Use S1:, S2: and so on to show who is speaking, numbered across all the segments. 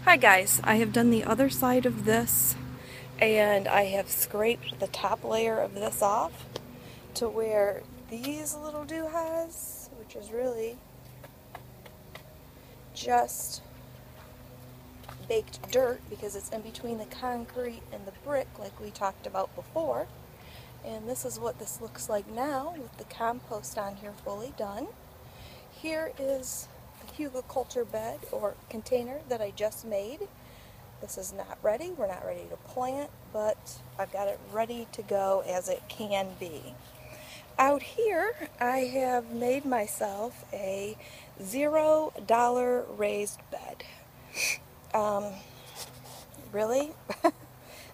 S1: Hi guys, I have done the other side of this and I have scraped the top layer of this off to where these little doohies, which is really just baked dirt because it's in between the concrete and the brick like we talked about before. And this is what this looks like now with the compost on here fully done. Here is the Hugelkulter bed or container that I just made. This is not ready. We're not ready to plant, but I've got it ready to go as it can be. Out here, I have made myself a $0 raised bed. Really?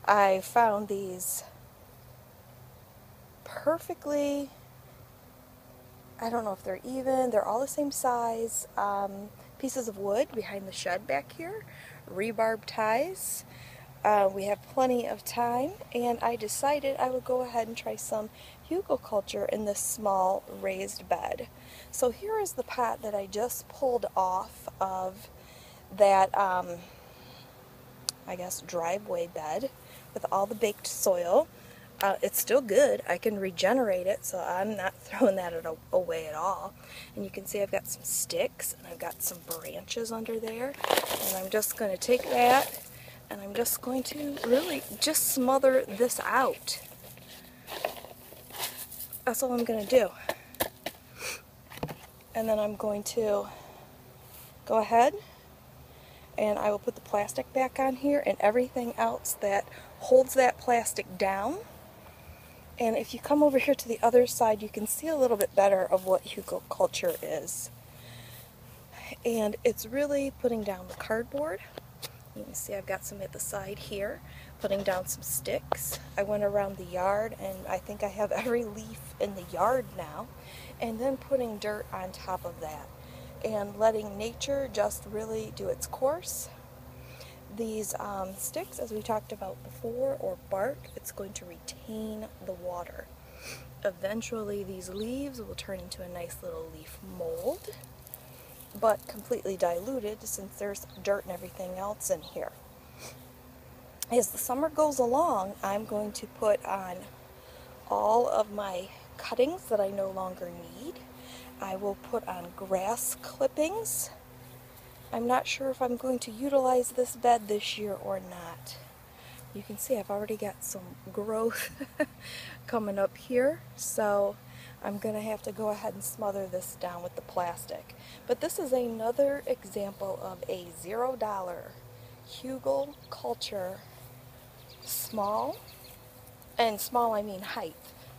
S1: I found these perfectly, I don't know if they're even, they're all the same size, pieces of wood behind the shed back here, rebarb ties. We have plenty of time, and I decided I would go ahead and try some Hugelkulter in this small raised bed. So here is the pot that I just pulled off of that, I guess, driveway bed with all the baked soil. It's still good. I can regenerate it, so I'm not throwing that away at all. And you can see I've got some sticks, and I've got some branches under there. And I'm just going to take that, and I'm just going to really just smother this out. That's all I'm going to do. And then I'm going to go ahead, and I will put the plastic back on here and everything else that holds that plastic down. And if you come over here to the other side, you can see a little bit better of what Hugelkulter is. And it's really putting down the cardboard. You can see I've got some at the side here, putting down some sticks. I went around the yard, and I think I have every leaf in the yard now. And then putting dirt on top of that, and letting nature just really do its course. These sticks, as we talked about before, or bark, it's going to retain the water. Eventually these leaves will turn into a nice little leaf mold, but completely diluted since there's dirt and everything else in here. As the summer goes along, I'm going to put on all of my cuttings that I no longer need. I will put on grass clippings. I'm not sure if I'm going to utilize this bed this year or not. You can see I've already got some growth coming up here, so I'm going to have to go ahead and smother this down with the plastic. But this is another example of a $0 Hugelkulter small, and small I mean height.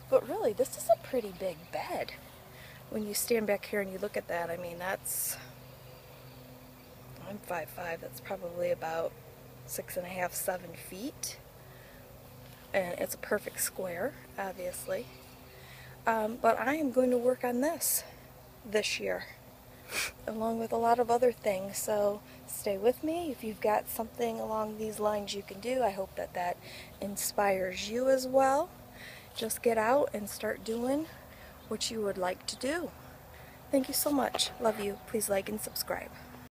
S1: But really, this is a pretty big bed. When you stand back here and you look at that, I mean, I'm 5'5", that's probably about 6.5, 7 feet. And it's a perfect square, obviously. But I am going to work on this year, along with a lot of other things. So stay with me. If you've got something along these lines you can do, I hope that that inspires you as well. Just get out and start doing what you would like to do. Thank you so much. Love you. Please like and subscribe.